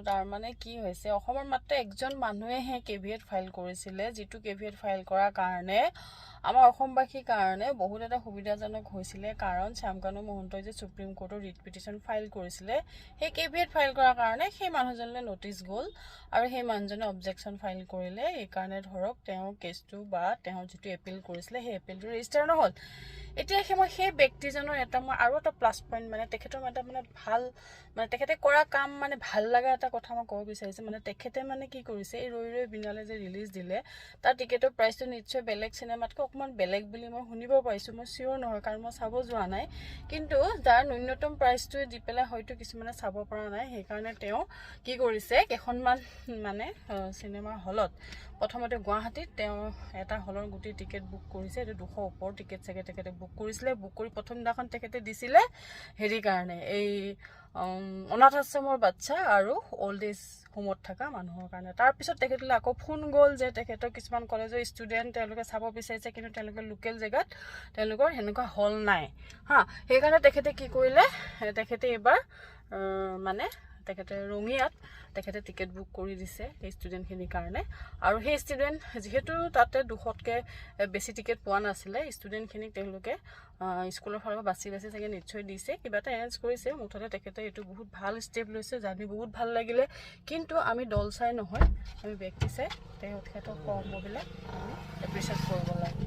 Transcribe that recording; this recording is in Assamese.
তাৰ মানে কি হৈছে অসমৰ মাত্ৰ একজন মানুহেহে কেভিএট ফাইল কৰিছিলে, যিটো কেভিএট ফাইল কৰাৰ কাৰণে আমাৰ অসমবাসীৰ কাৰণে বহুত এটা সুবিধাজনক হৈছিলে। কাৰণ শ্যামকানু মহন্তই যে সুপ্ৰিম কোৰ্টৰ ৰিট পিটিশ্যন ফাইল কৰিছিলে, সেই কেভিএট ফাইল কৰাৰ কাৰণে সেই মানুহজনলৈ নটিচ গ'ল আৰু সেই মানুহজনে অবজেকশ্যন ফাইল কৰিলে। এইকাৰণে ধৰক তেওঁৰ কেছটো বা তেওঁৰ যিটো এপিল কৰিছিলে সেই এপিলটো ৰেজিষ্টাৰ নহ'ল। এতিয়া সেই ব্যক্তিজনৰ মই আৰু এটা প্লাছ পইণ্ট তেখেতৰ এটা ভাল তেখেতে কৰা কাম ভাল লগা এটা কথা মই ক'ব বিচাৰিছোঁ। তেখেতে কি কৰিছে, এই ৰৈ ৰৈ বিনালে যে ৰিলিজ দিলে তাৰ টিকেটৰ প্ৰাইচটো নিশ্চয় বেলেগ চিনেমাতকৈ অকণমান বেলেগ বুলি মই শুনিব পাৰিছোঁ। মই চিয়'ৰ নহয় কাৰণ মই চাব যোৱা নাই, কিন্তু তাৰ ন্যূনতম প্ৰাইচটোৱে দি পেলাই হয়তো কিছুমানে চাব পৰা নাই। সেইকাৰণে তেওঁ কি কৰিছে, কেইখনমান চিনেমা হলত প্ৰথমতে গুৱাহাটীত তেওঁ এটা হলৰ গোটেই টিকেট বুক কৰিছে। এইটো 200 ওপৰ টিকেট চাগে তেখেতে বুক কৰিছিলে। বুক কৰি প্ৰথম দিনাখন তেখেতে দিছিলে কাৰণে এই অনাথ আশ্ৰমৰ বাচ্চা আৰু অল্ড এজ হোমত থকা মানুহৰ কাৰণে। তাৰপিছত তেখেতলৈ আকৌ ফোন গ'ল যে তেখেতৰ কিছুমান কলেজৰ ষ্টুডেণ্ট তেওঁলোকে চাব বিচাৰিছে, কিন্তু তেওঁলোকে লোকেল জেগাত তেওঁলোকৰ সেনেকুৱা হল নাই সেইকাৰণে তেখেতে কি কৰিলে, তেখেতে এইবাৰ তেখেতে ৰঙিয়াত তেখেতে টিকেট বুক কৰি দিছে সেই ষ্টুডেণ্টখিনিৰ কাৰণে। আৰু সেই ষ্টুডেণ্ট যিহেতু তাতে 200তকৈ বেছি টিকেট পোৱা নাছিলে, ষ্টুডেণ্টখিনিক তেওঁলোকে স্কুলৰ ফালৰ পৰা বাছি চাগে নিশ্চয় দিছে, কিবা এটা এৰেঞ্জ কৰিছে। মুঠতে তেখেতে এইটো বহুত ভাল ষ্টেপ লৈছে, জানি বহুত ভাল লাগিলে। কিন্তু আমি দল চাই নহয়, আমি ব্যক্তি চাই তেখেতক কৰ্মবিলাক আমি এপ্ৰিচিয়েট কৰিব লাগে।